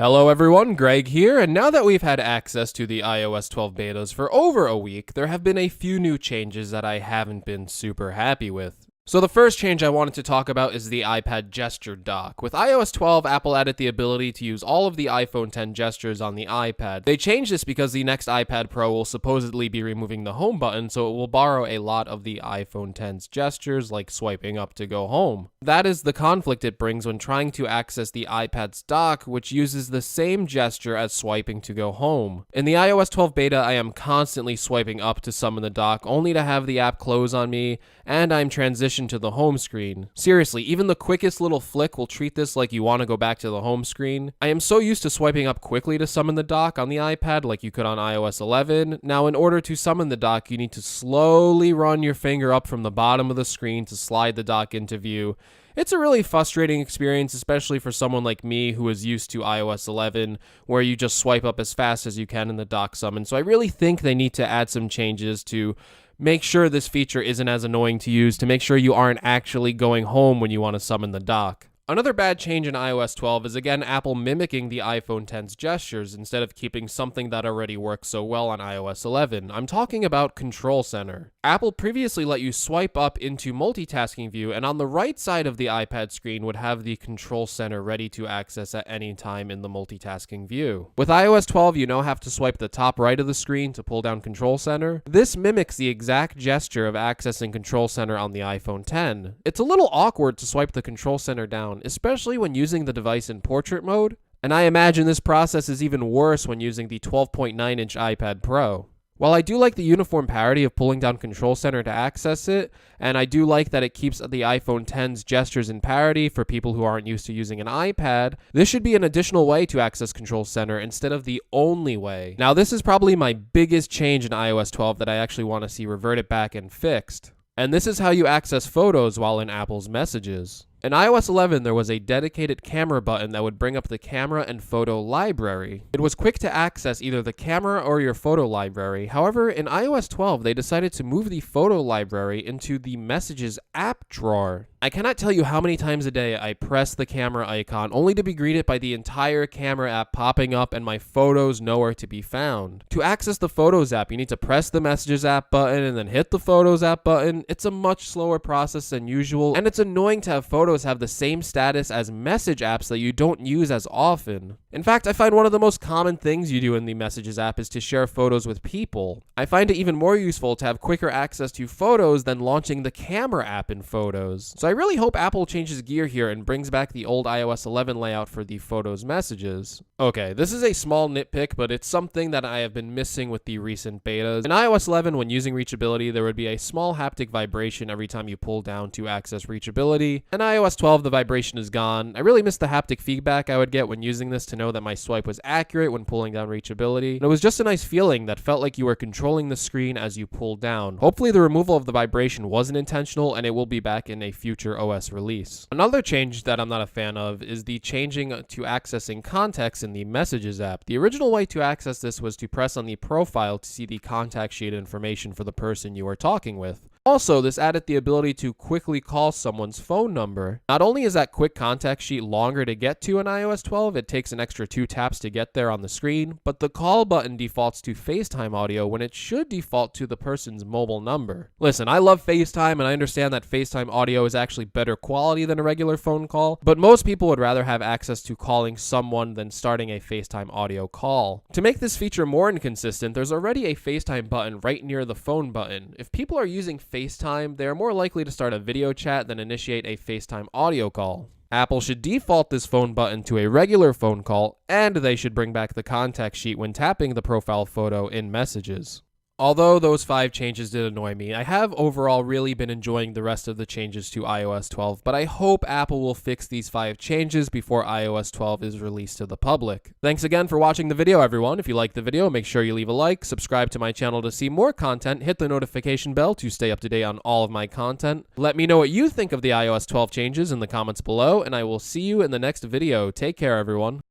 Hello everyone, Greg here, and now that we've had access to the iOS 12 betas for over a week, there have been a few new changes that I haven't been super happy with. So the first change I wanted to talk about is the iPad gesture dock. With iOS 12, Apple added the ability to use all of the iPhone X gestures on the iPad. They changed this because the next iPad Pro will supposedly be removing the home button, so it will borrow a lot of the iPhone X's gestures, like swiping up to go home. That is the conflict it brings when trying to access the iPad's dock, which uses the same gesture as swiping to go home. In the iOS 12 beta, I am constantly swiping up to summon the dock, only to have the app close on me, and I'm transitioned to the home screen. Seriously, even the quickest little flick will treat this like you want to go back to the home screen. I am so used to swiping up quickly to summon the dock on the iPad like you could on iOS 11. Now, in order to summon the dock, you need to slowly run your finger up from the bottom of the screen to slide the dock into view. It's a really frustrating experience, especially for someone like me who is used to iOS 11, where you just swipe up as fast as you can in the dock summon. So I really think they need to add some changes to make sure this feature isn't as annoying to use, to make sure you aren't actually going home when you want to summon the dock. Another bad change in iOS 12 is again Apple mimicking the iPhone X's gestures instead of keeping something that already works so well on iOS 11. I'm talking about Control Center. Apple previously let you swipe up into multitasking view, and on the right side of the iPad screen would have the Control Center ready to access at any time in the multitasking view. With iOS 12, you now have to swipe the top right of the screen to pull down Control Center. This mimics the exact gesture of accessing Control Center on the iPhone X. It's a little awkward to swipe the Control Center down, especially when using the device in portrait mode, and I imagine this process is even worse when using the 12.9-inch iPad Pro. While I do like the uniform parity of pulling down Control Center to access it, and I do like that it keeps the iPhone X's gestures in parity for people who aren't used to using an iPad, this should be an additional way to access Control Center instead of the only way. Now, this is probably my biggest change in iOS 12 that I actually want to see reverted back and fixed. And this is how you access photos while in Apple's messages. In iOS 11, there was a dedicated camera button that would bring up the camera and photo library. It was quick to access either the camera or your photo library. However, in iOS 12, they decided to move the photo library into the Messages app drawer. I cannot tell you how many times a day I press the camera icon only to be greeted by the entire camera app popping up and my photos nowhere to be found. To access the Photos app, you need to press the Messages app button and then hit the Photos app button. It's a much slower process than usual, and it's annoying to have photos have the same status as message apps that you don't use as often. In fact, I find one of the most common things you do in the Messages app is to share photos with people. I find it even more useful to have quicker access to photos than launching the camera app in Photos. So I really hope Apple changes gear here and brings back the old iOS 11 layout for the Photos messages. Okay, this is a small nitpick, but it's something that I have been missing with the recent betas. In iOS 11, when using reachability, there would be a small haptic vibration every time you pull down to access reachability. In iOS 12, the vibration is gone. I really miss the haptic feedback I would get when using this to know that my swipe was accurate when pulling down reachability. And it was just a nice feeling that felt like you were controlling the screen as you pulled down. Hopefully the removal of the vibration wasn't intentional and it will be back in a future OS release. Another change that I'm not a fan of is the changing to accessing contacts in the Messages app. The original way to access this was to press on the profile to see the contact sheet information for the person you are talking with. Also, this added the ability to quickly call someone's phone number. Not only is that quick contact sheet longer to get to in iOS 12, it takes an extra 2 taps to get there on the screen, but the call button defaults to FaceTime audio when it should default to the person's mobile number. Listen, I love FaceTime and I understand that FaceTime audio is actually better quality than a regular phone call, but most people would rather have access to calling someone than starting a FaceTime audio call. To make this feature more inconsistent, there's already a FaceTime button right near the phone button. If people are using FaceTime, they are more likely to start a video chat than initiate a FaceTime audio call. Apple should default this phone button to a regular phone call, and they should bring back the contact sheet when tapping the profile photo in Messages. Although those 5 changes did annoy me, I have overall really been enjoying the rest of the changes to iOS 12, but I hope Apple will fix these 5 changes before iOS 12 is released to the public. Thanks again for watching the video, everyone. If you liked the video, make sure you leave a like, subscribe to my channel to see more content, hit the notification bell to stay up to date on all of my content. Let me know what you think of the iOS 12 changes in the comments below, and I will see you in the next video. Take care, everyone.